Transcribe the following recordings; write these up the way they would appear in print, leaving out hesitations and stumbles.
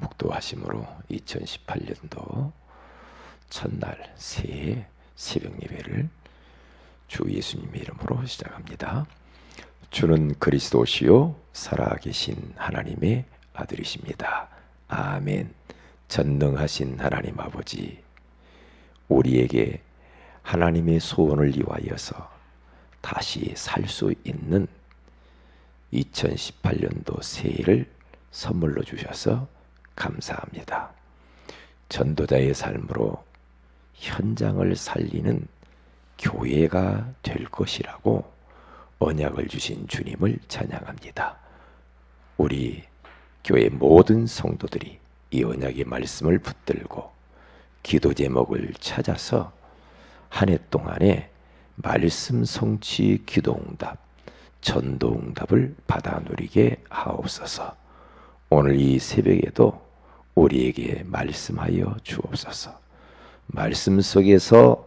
묵도하심으로 2018년도 첫날 새해 새벽 예배를 주 예수님의 이름으로 시작합니다. 주는 그리스도시요 살아계신 하나님의 아들이십니다. 아멘. 전능하신 하나님 아버지, 우리에게 하나님의 소원을 이루어서 다시 살 수 있는 2018년도 새해를 선물로 주셔서 감사합니다. 전도자의 삶으로 현장을 살리는 교회가 될 것이라고 언약을 주신 주님을 찬양합니다. 우리 교회 모든 성도들이 이 언약의 말씀을 붙들고 기도 제목을 찾아서 한 해 동안에 말씀 성취 기도응답, 전도응답을 받아 누리게 하옵소서. 오늘 이 새벽에도 우리에게 말씀하여 주옵소서. 말씀 속에서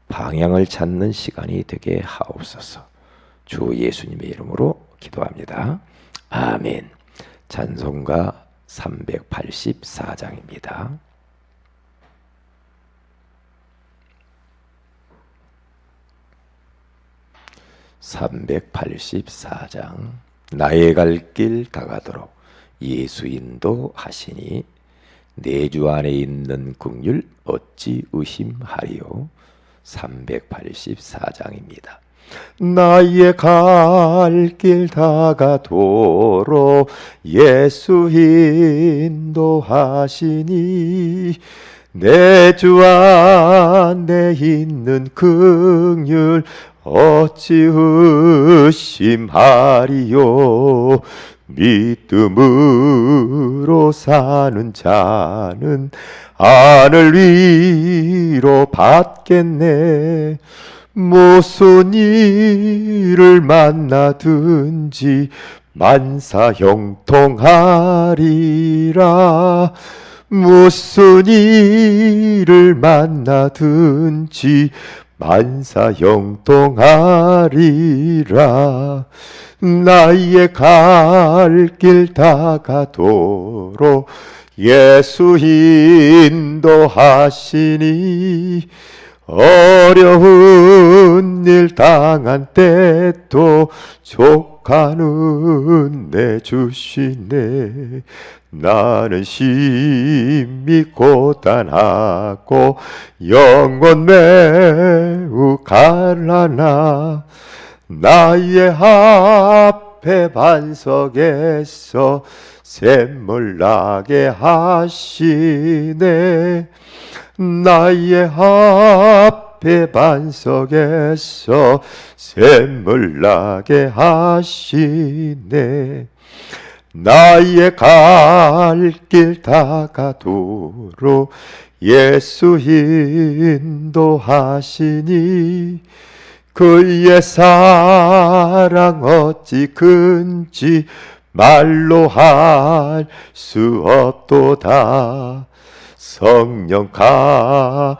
방향을 찾는 시간이 되게 하옵소서. 주 예수님의 이름으로 기도합니다. 아멘. 찬송가 384장입니다. (384장) 나의 갈 길 다가도록 예수 인도하시니 내 주 안에 있는 긍휼 어찌 의심하리요. 384장입니다. 나의 갈 길 다가도록 예수 인도하시니 내 주 안에 있는 긍휼 어찌 의심하리요. 믿음으로 사는 자는 하늘 위로 받겠네. 무슨 일을 만나든지 만사 형통하리라. 무슨 일을 만나든지 만사 형통하리라. 나의 갈 길 다가도록 예수 인도하시니 어려운 일 당한 때도 족하는 내 주시네. 나는 심히 고단하고 영혼 매우 갈라나 나의 앞에 반석에서 샘물 나게 하시네. 나의 앞에 반석에서 샘물 나게 하시네. 나의 갈 길 다가도록 예수 인도하시니 그의 사랑 어찌 큰지 말로 할 수 없도다. 성령 감화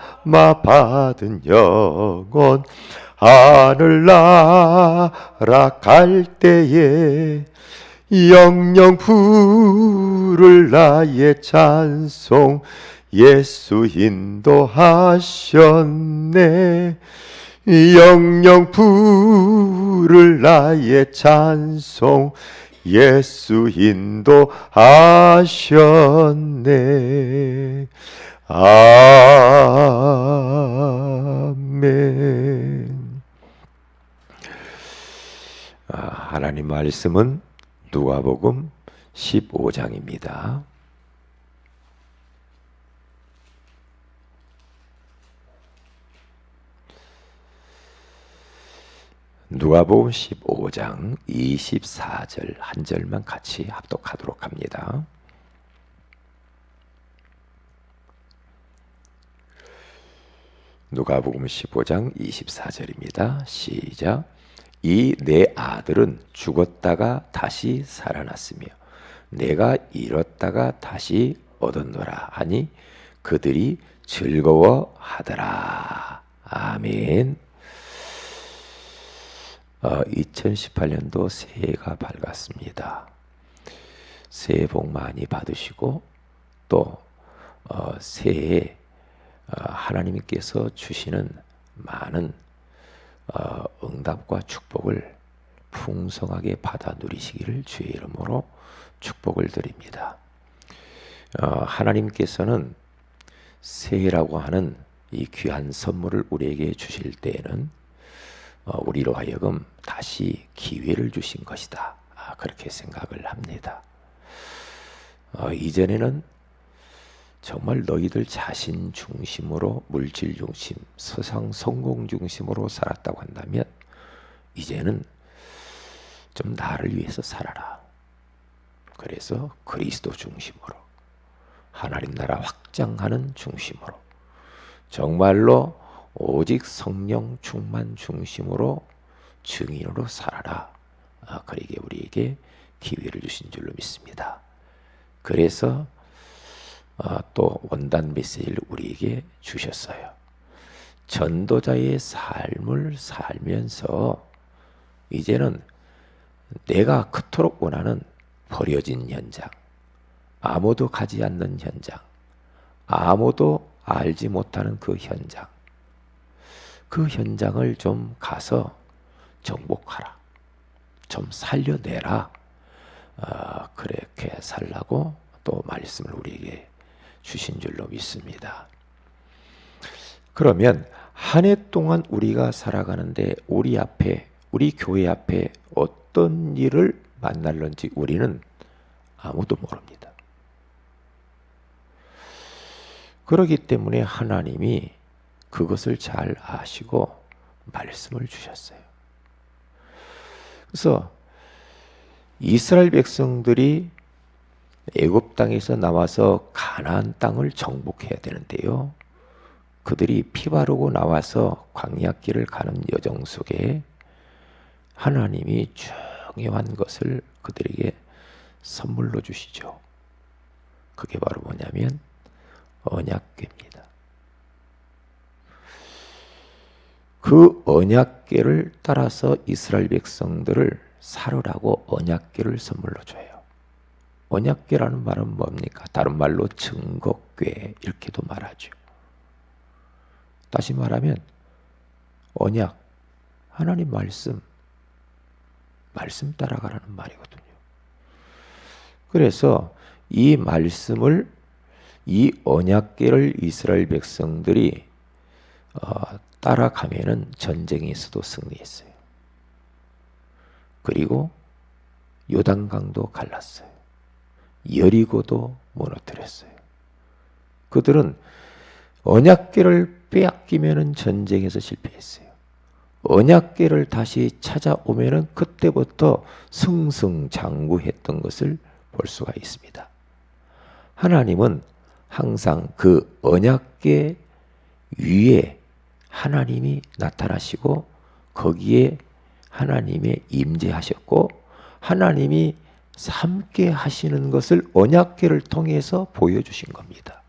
받은 영혼 하늘 날아갈 때에 영영 부를 나의 찬송 예수 인도하셨네. 영영 부를 나의 찬송 예수 인도하셨네. 아멘. 하나님 말씀은 누가복음 15장입니다. 누가복음 15장 24절 한 절만 같이 합독하도록 합니다. 누가복음 15장 24절입니다. 시작. 이 내 아들은 죽었다가 다시 살아났으며 내가 잃었다가 다시 얻었노라 하니 그들이 즐거워하더라. 아멘. 2018년도 새해가 밝았습니다. 새해 복 많이 받으시고 또 새해에 하나님께서 주시는 많은 응답과 축복을 풍성하게 받아 누리시기를 주의 이름으로 축복을 드립니다. 하나님께서는 새해라고 하는 이 귀한 선물을 우리에게 주실 때에는 우리로 하여금 다시 기회를 주신 것이다. 그렇게 생각을 합니다. 이전에는 정말 너희들 자신 중심으로, 물질 중심, 세상 성공 중심으로 살았다고 한다면 이제는 좀 나를 위해서 살아라. 그래서 그리스도 중심으로, 하나님 나라 확장하는 중심으로, 정말로 오직 성령 충만 중심으로 증인으로 살아라. 그러게 우리에게 기회를 주신 줄로 믿습니다. 그래서 또 원단 메시지를 우리에게 주셨어요. 전도자의 삶을 살면서 이제는 내가 그토록 원하는 버려진 현장, 아무도 가지 않는 현장, 아무도 알지 못하는 그 현장, 그 현장을 좀 가서 정복하라, 좀 살려내라. 그렇게 살라고 또 말씀을 우리에게 주신 줄로 믿습니다. 그러면 한 해 동안 우리가 살아가는데 우리 앞에, 우리 교회 앞에 어떤 일을 만날는지 우리는 아무도 모릅니다. 그렇기 때문에 하나님이 그것을 잘 아시고 말씀을 주셨어요. 그래서 이스라엘 백성들이 애굽 땅에서 나와서 가나안 땅을 정복해야 되는데요. 그들이 피 바르고 나와서 광야길을 가는 여정 속에 하나님이 중요한 것을 그들에게 선물로 주시죠. 그게 바로 뭐냐면 언약궤입니다. 그 언약궤를 따라서 이스라엘 백성들을 살으라고 언약궤를 선물로 줘요. 언약궤라는 말은 뭡니까? 다른 말로 증거궤 이렇게도 말하죠. 다시 말하면 언약, 하나님 말씀 따라가라는 말이거든요. 그래서 이 말씀을, 이 언약궤를 이스라엘 백성들이 따라가면은 전쟁에서도 승리했어요. 그리고 요단강도 갈랐어요. 여리고도 무너뜨렸어요. 그들은 언약궤를 빼앗기면은 전쟁에서 실패했어요. 언약궤를 다시 찾아오면은 그때부터 승승장구했던 것을 볼 수가 있습니다. 하나님은 항상 그 언약궤 위에 하나님이 나타나시고 거기에 하나님의 임재하셨고 하나님이 함께 하시는 것을 언약궤를 통해서 보여주신 겁니다.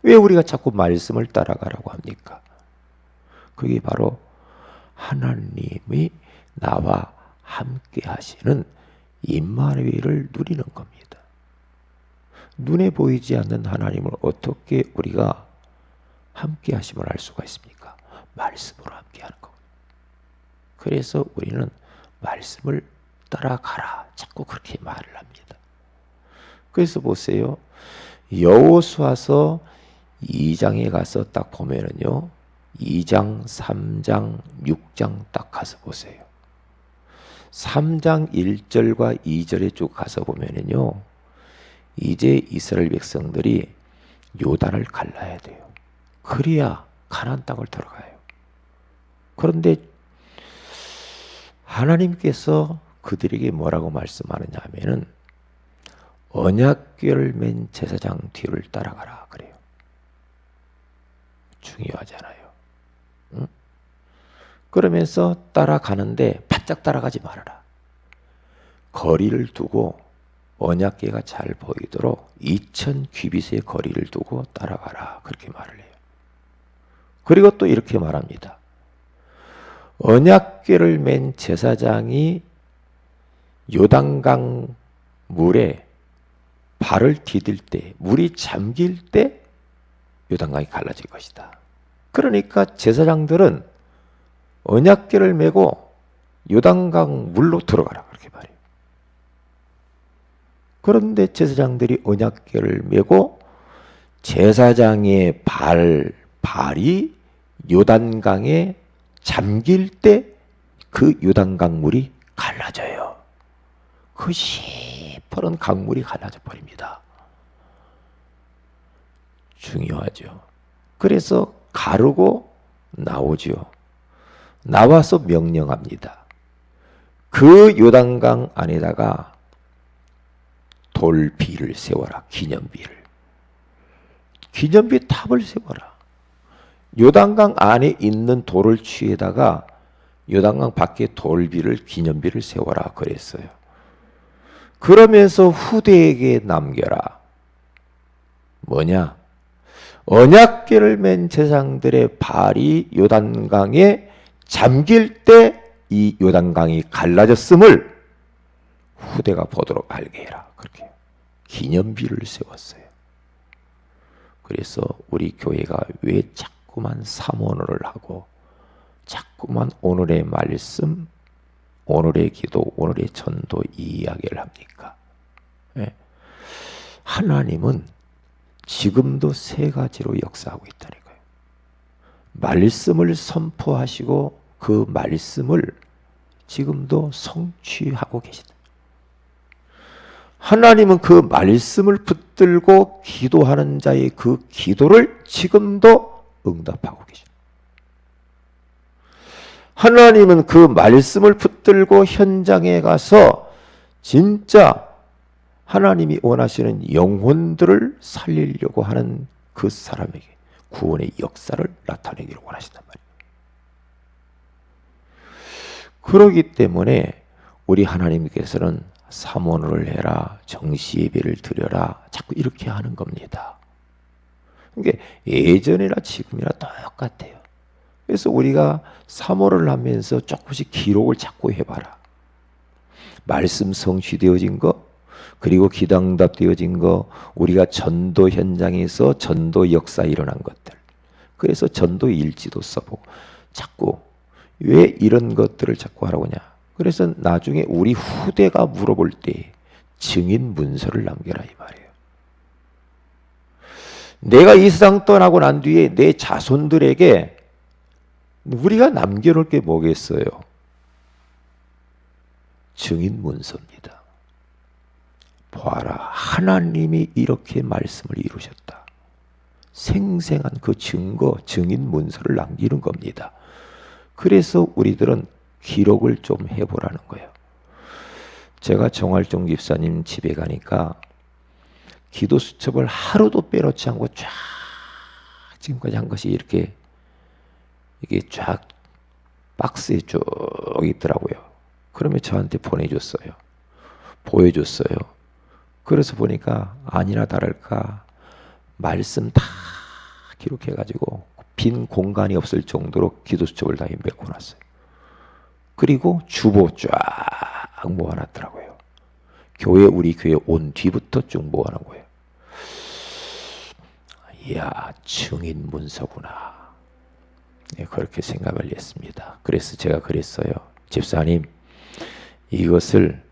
왜 우리가 자꾸 말씀을 따라가라고 합니까? 그게 바로 하나님이 나와 함께 하시는 임마누엘을 누리는 겁니다. 눈에 보이지 않는 하나님을 어떻게 우리가 함께 하심을 알 수가 있습니까? 말씀으로 함께 하는 거예요. 그래서 우리는 말씀을 따라가라. 자꾸 그렇게 말을 합니다. 그래서 보세요. 여호수아서 2장에 가서 딱 보면은요. 2장, 3장, 6장 딱 가서 보세요. 3장 1절과 2절에 쭉 가서 보면은요. 이제 이스라엘 백성들이 요단을 갈라야 돼요. 그래야 가나안 땅을 들어가요. 그런데 하나님께서 그들에게 뭐라고 말씀하느냐 하면은 언약궤를 맨 제사장 뒤를 따라가라 그래요. 중요하잖아요. 응? 그러면서 따라가는데 바짝 따라가지 말아라. 거리를 두고 언약궤가 잘 보이도록 2000 규빗의 거리를 두고 따라가라. 그렇게 말을 해요. 그리고 또 이렇게 말합니다. 언약궤를 맨 제사장이 요단강 물에 발을 디딜 때, 물이 잠길 때 요단강이 갈라질 것이다. 그러니까 제사장들은 언약궤를 메고 요단강 물로 들어가라 그렇게 말해요. 그런데 제사장들이 언약궤를 메고 제사장의 발이 요단강에 잠길 때 그 요단강 물이 갈라져요. 그 시퍼런 강물이 갈라져 버립니다. 중요하죠. 그래서 가르고 나오죠. 나와서 명령합니다. 그 요단강 안에다가 돌비를 세워라. 기념비 탑을 세워라. 요단강 안에 있는 돌을 취해다가 요단강 밖에 돌비를 기념비를 세워라 그랬어요. 그러면서 후대에게 남겨라. 뭐냐? 언약궤를 맨 제사장들의 발이 요단강에 잠길 때 이 요단강이 갈라졌음을 후대가 보도록 알게 해라. 그렇게 기념비를 세웠어요. 그래서 우리 교회가 왜 자꾸만 삼원을 하고 자꾸만 오늘의 말씀, 오늘의 기도, 오늘의 전도 이 이야기를 합니까? 네. 하나님은 지금도 세 가지로 역사하고 있다니까요. 말씀을 선포하시고 그 말씀을 지금도 성취하고 계시다. 하나님은 그 말씀을 붙들고 기도하는 자의 그 기도를 지금도 응답하고 계십니다. 하나님은 그 말씀을 붙들고 현장에 가서 진짜 하나님이 원하시는 영혼들을 살리려고 하는 그 사람에게 구원의 역사를 나타내기를 원하신단 말이에요. 그렇기 때문에 우리 하나님께서는 삼원을 해라, 정시예배를 드려라, 자꾸 이렇게 하는 겁니다. 그러니까 예전이나 지금이나 똑같아요. 그래서 우리가 삼원을 하면서 조금씩 기록을 자꾸 해봐라. 말씀 성취되어진 거, 그리고 기도응답되어진 거, 우리가 전도 현장에서 전도 역사 일어난 것들, 그래서 전도 일지도 써보고 자꾸 왜 이런 것들을 자꾸 하라고 하냐. 그래서 나중에 우리 후대가 물어볼 때 증인 문서를 남겨라 이 말이에요. 내가 이 세상 떠나고 난 뒤에 내 자손들에게 우리가 남겨놓을 게 뭐겠어요? 증인 문서입니다. 보아라, 하나님이 이렇게 말씀을 이루셨다. 생생한 그 증거, 증인 문서를 남기는 겁니다. 그래서 우리들은 기록을 좀 해보라는 거예요. 제가 정활종 집사님 집에 가니까 기도 수첩을 하루도 빼놓지 않고 쫙 지금까지 한 것이 이렇게 이게 쫙 박스에 쭉 있더라고요. 그러면 저한테 보내줬어요. 보여줬어요. 그래서 보니까 아니나 다를까 말씀 다 기록해가지고 빈 공간이 없을 정도로 기도 수첩을 다 메꿔놨어요. 그리고 주보 쫙 모아놨더라고요. 우리 교회 온 뒤부터 쭉 모아놓은 거예요. 이야, 증인 문서구나. 네, 그렇게 생각을 했습니다. 그래서 제가 그랬어요. 집사님, 이것을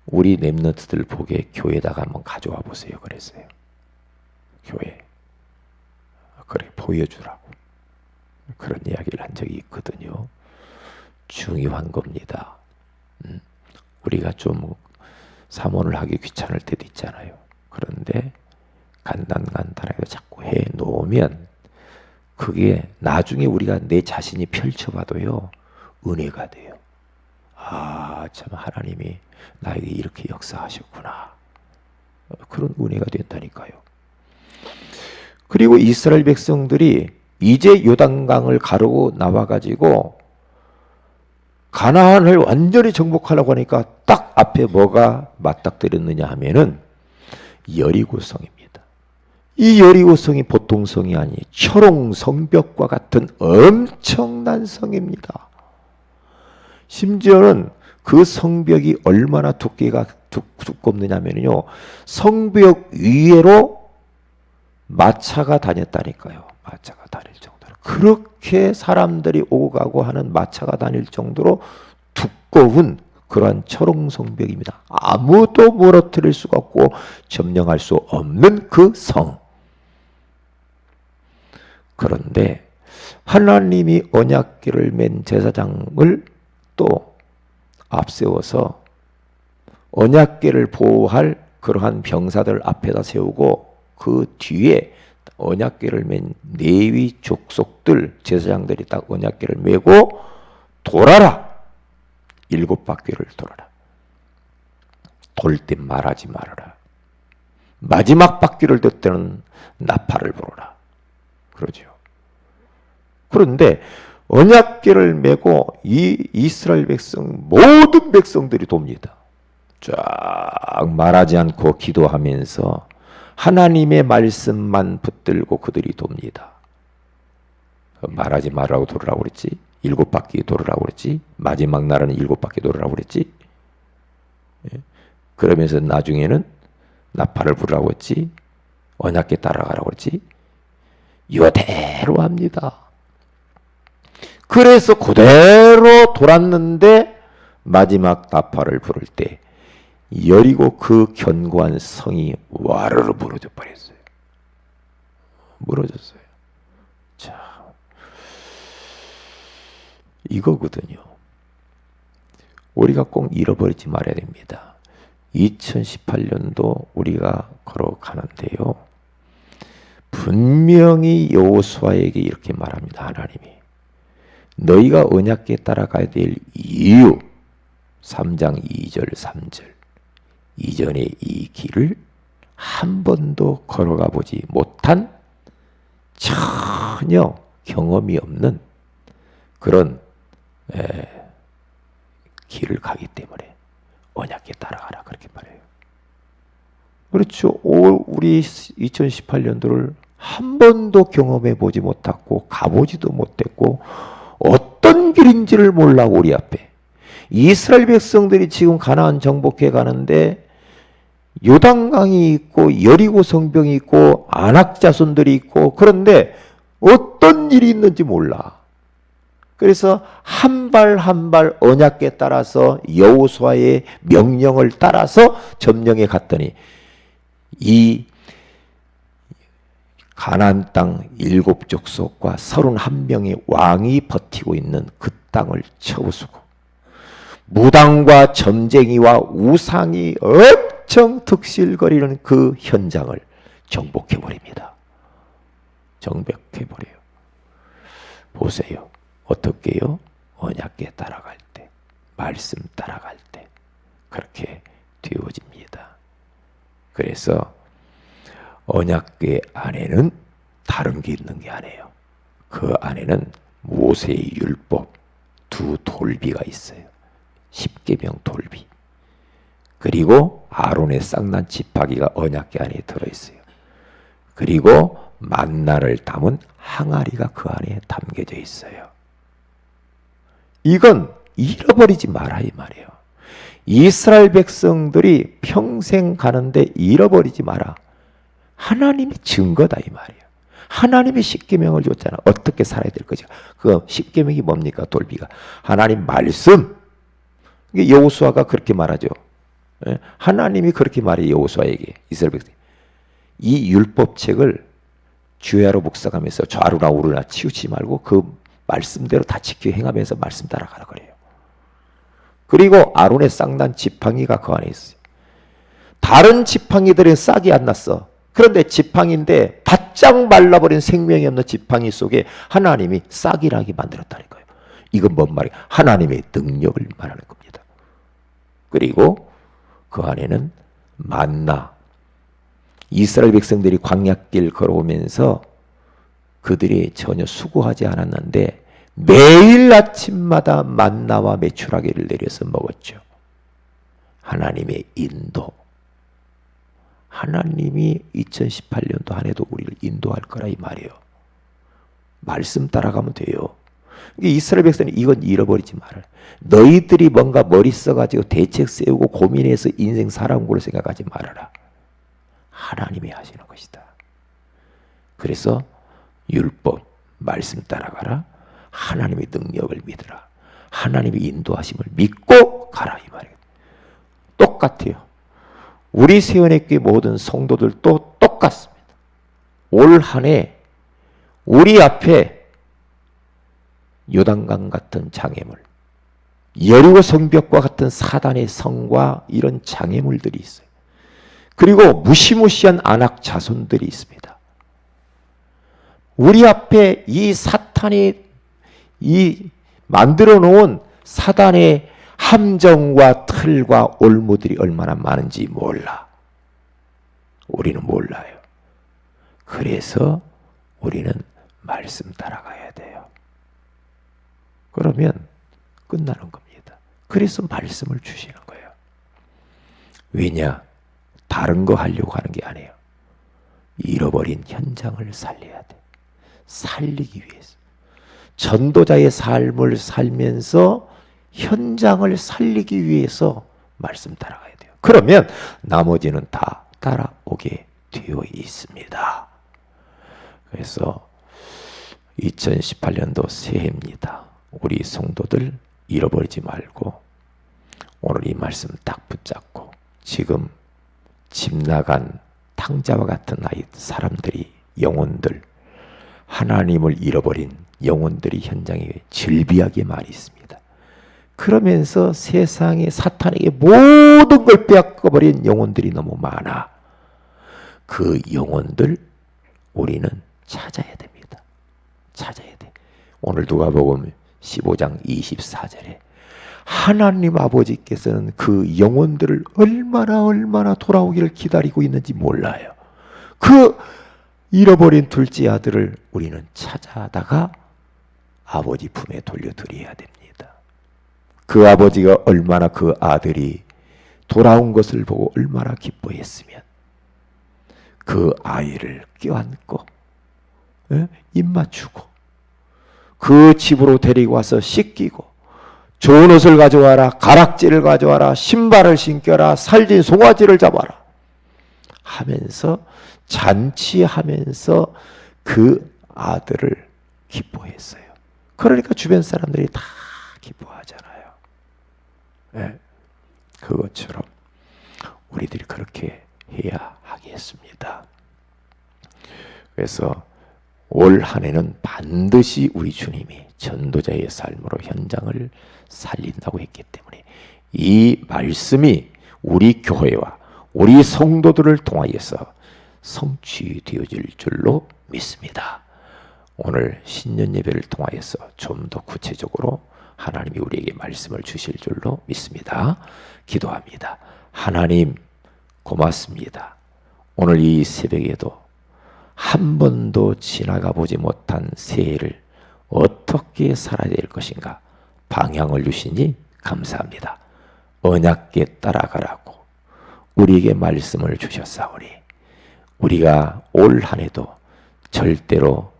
우리 랩런트들 보게 교회에다가 한번 가져와 보세요. 그랬어요. 교회. 그래, 보여주라고. 그런 이야기를 한 적이 있거든요. 중요한 겁니다. 우리가 좀 삼원을 하기 귀찮을 때도 있잖아요. 그런데 간단하게 자꾸 해 놓으면 그게 나중에 우리가 내 자신이 펼쳐봐도요, 은혜가 돼요. 아, 참 하나님이 나에게 이렇게 역사하셨구나. 그런 은혜가 된다니까요. 그리고 이스라엘 백성들이 이제 요단강을 가르고 나와가지고 가나안을 완전히 정복하려고 하니까 딱 앞에 뭐가 맞닥뜨렸느냐 하면은 여리고성입니다. 이 여리고성이 보통 성이 아니 초롱 성벽과 같은 엄청난 성입니다. 심지어는 그 성벽이 얼마나 두께가 두껍느냐면요, 성벽 위로 마차가 다녔다니까요. 마차가 다닐 정도로. 그렇게 사람들이 오고 가고 하는 마차가 다닐 정도로 두꺼운 그러한 철옹 성벽입니다. 아무도 무너뜨릴 수가 없고 점령할 수 없는 그 성. 그런데 하나님이 언약궤를 맨 제사장을 또 앞세워서 언약궤를 보호할 그러한 병사들 앞에다 세우고 그 뒤에 언약궤를 맨 레위 족속들 제사장들이 딱 언약궤를 메고 돌아라. 7바퀴를 돌아라. 돌 때 말하지 말아라. 마지막 바퀴를 돌 때는 나팔을 불어라. 그러죠. 그런데 언약궤를 메고 이 이스라엘 백성, 모든 백성들이 돕니다. 쫙 말하지 않고 기도하면서 하나님의 말씀만 붙들고 그들이 돕니다. 말하지 말라고 돌으라고 그랬지. 7바퀴 돌으라고 그랬지. 마지막 날은 7바퀴 돌으라고 그랬지. 그러면서 나중에는 나팔을 부르라고 했지. 언약궤 따라가라고 그랬지. 이대로 합니다. 그래서 그대로 돌았는데 마지막 나팔을 부를 때 여리고 그 견고한 성이 와르르 무너져 버렸어요. 무너졌어요. 자, 이거거든요. 우리가 꼭 잃어버리지 말아야 됩니다. 2018년도 우리가 걸어가는데요. 분명히 여호수아에게 이렇게 말합니다. 하나님이 너희가 언약궤에 따라가야 될 이유 3장 2절 3절 이전에 이 길을 한 번도 걸어가 보지 못한 전혀 경험이 없는 그런 길을 가기 때문에 언약궤 따라가라 그렇게 말해요. 그렇죠. 우리 2018년도를 한 번도 경험해 보지 못했고 가보지도 못했고 어떤 길인지를 몰라. 우리 앞에 이스라엘 백성들이 지금 가나안 정복해 가는데 요단강이 있고 여리고 성벽이 있고 아낙 자손들이 있고 그런데 어떤 일이 있는지 몰라. 그래서 한 발 한 발 언약궤 따라서 여호수아의 명령을 따라서 점령해 갔더니 이 가나안 땅 7족속과 31명의 왕이 버티고 있는 그 땅을 쳐부수고 무당과 점쟁이와 우상이 엄청 득실거리는 그 현장을 정복해버립니다. 정복해버려요. 보세요. 어떻게요? 언약궤 따라갈 때, 말씀 따라갈 때 그렇게 되어집니다. 그래서 언약궤 안에는 다른 게 있는 게 아니에요. 그 안에는 모세의 율법 2 돌비가 있어요. 10계명 돌비. 그리고 아론의 쌍난 지팡이가 언약궤 안에 들어있어요. 그리고 만나를 담은 항아리가 그 안에 담겨져 있어요. 이건 잃어버리지 마라 이 말이에요. 이스라엘 백성들이 평생 가는데 잃어버리지 마라. 하나님이 증거다 이 말이에요. 하나님이 10계명을 줬잖아. 어떻게 살아야 될 거죠? 그 10계명이 뭡니까? 돌비가 하나님 말씀. 여호수아가 그렇게 말하죠. 하나님이 그렇게 말해요. 여호수아에게 이스라엘 백성. 이 율법책을 주야로 묵상하면서 좌루나 우루나 치우치지 말고 그 말씀대로 다 지켜 행하면서 말씀 따라가라 그래요. 그리고 아론의 쌍난 지팡이가 그 안에 있어요. 다른 지팡이들은 싹이 안 났어. 그런데 지팡이인데 바짝 말라버린 생명이 없는 지팡이 속에 하나님이 싹이 나게 만들었다는 거예요. 이건 뭔 말이에요? 하나님의 능력을 말하는 겁니다. 그리고 그 안에는 만나. 이스라엘 백성들이 광야길 걸어오면서 그들이 전혀 수고하지 않았는데 매일 아침마다 만나와 메추라기를 내려서 먹었죠. 하나님의 인도. 하나님이 2018년도 한 해도 우리를 인도할 거라 이 말이에요. 말씀 따라가면 돼요. 이스라엘 백성이 이건 잃어버리지 말아요. 너희들이 뭔가 머리 써가지고 대책 세우고 고민해서 인생 살아온 걸로 생각하지 말아라. 하나님이 하시는 것이다. 그래서 율법, 말씀 따라가라. 하나님의 능력을 믿으라. 하나님의 인도하심을 믿고 가라 이 말이에요. 똑같아요. 우리 세원의교회 모든 성도들도 똑같습니다. 올 한 해 우리 앞에 요단강 같은 장애물, 여리고 성벽과 같은 사단의 성과 이런 장애물들이 있어요. 그리고 무시무시한 안악 자손들이 있습니다. 우리 앞에 이 사탄이 이 만들어 놓은 사단의 함정과 틀과 올무들이 얼마나 많은지 몰라. 우리는 몰라요. 그래서 우리는 말씀 따라가야 돼요. 그러면 끝나는 겁니다. 그래서 말씀을 주시는 거예요. 왜냐? 다른 거 하려고 하는 게 아니에요. 잃어버린 현장을 살려야 돼. 살리기 위해서. 전도자의 삶을 살면서 현장을 살리기 위해서 말씀 따라가야 돼요. 그러면 나머지는 다 따라오게 되어 있습니다. 그래서 2018년도 새해입니다. 우리 성도들 잃어버리지 말고 오늘 이 말씀 딱 붙잡고 지금 집 나간 탕자와 같은 사람들이, 영혼들, 하나님을 잃어버린 영혼들이 현장에 질비하게 많이 있습니다. 그러면서 세상에 사탄에게 모든 걸 빼앗겨버린 영혼들이 너무 많아. 그 영혼들 우리는 찾아야 됩니다. 찾아야 돼. 오늘 누가복음 15장 24절에 하나님 아버지께서는 그 영혼들을 얼마나 돌아오기를 기다리고 있는지 몰라요. 그 잃어버린 둘째 아들을 우리는 찾아다가 아버지 품에 돌려드려야 됩니다. 그 아버지가 얼마나 그 아들이 돌아온 것을 보고 얼마나 기뻐했으면 그 아이를 껴안고 입 맞추고 그 집으로 데리고 와서 씻기고 좋은 옷을 가져와라, 가락지를 가져와라, 신발을 신겨라, 살진 송아지를 잡아라 하면서 잔치하면서 그 아들을 기뻐했어요. 그러니까 주변 사람들이 다 기뻐하잖아요. 네. 그것처럼 우리들이 그렇게 해야 하겠습니다. 그래서 올 한 해는 반드시 우리 주님이 전도자의 삶으로 현장을 살린다고 했기 때문에 이 말씀이 우리 교회와 우리 성도들을 통하여서 성취되어질 줄로 믿습니다. 오늘 신년 예배를 통하여서 좀 더 구체적으로 하나님이 우리에게 말씀을 주실 줄로 믿습니다. 기도합니다. 하나님 고맙습니다. 오늘 이 새벽에도 한 번도 지나가 보지 못한 새해를 어떻게 살아야 될 것인가 방향을 주시니 감사합니다. 언약궤 따라가라고 우리에게 말씀을 주셨사오니 우리가 올 한 해도 절대로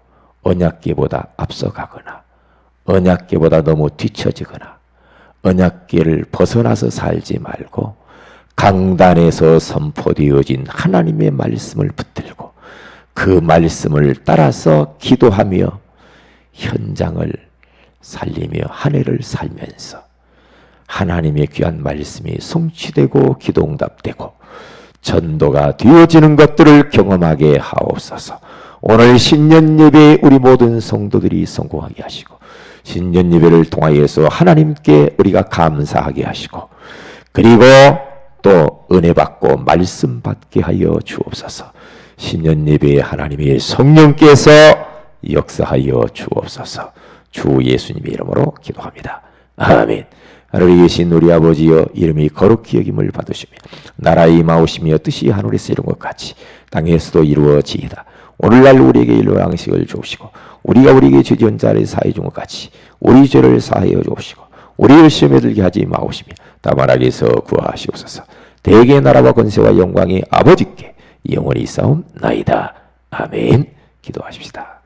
언약궤보다 앞서가거나 언약궤보다 너무 뒤처지거나 언약궤를 벗어나서 살지 말고 강단에서 선포되어진 하나님의 말씀을 붙들고 그 말씀을 따라서 기도하며 현장을 살리며 한 해를 살면서 하나님의 귀한 말씀이 성취되고 기도응답되고 전도가 되어지는 것들을 경험하게 하옵소서. 오늘 신년 예배에 우리 모든 성도들이 성공하게 하시고 신년 예배를 통하여서 하나님께 우리가 감사하게 하시고 그리고 또 은혜 받고 말씀 받게 하여 주옵소서. 신년 예배에 하나님의 성령께서 역사하여 주옵소서. 주 예수님의 이름으로 기도합니다. 아멘. 하늘에 계신 우리 아버지여 이름이 거룩히 여김을 받으시며 나라의 임하오시며 뜻이 하늘에서 이룬 것 같이 땅에서도 이루어지이다. 오늘날 우리에게 일용할 양식을 주옵시고 우리가 우리에게 죄 지은 자를 사하여 준 것 같이 우리 죄를 사하여 주옵시고 우리를 시험에 들게 하지 마옵시며 다만 악에서 구하시옵소서. 대개의 나라와 권세와 영광이 아버지께 영원히 있사옵나이다. 아멘. 기도하십시다.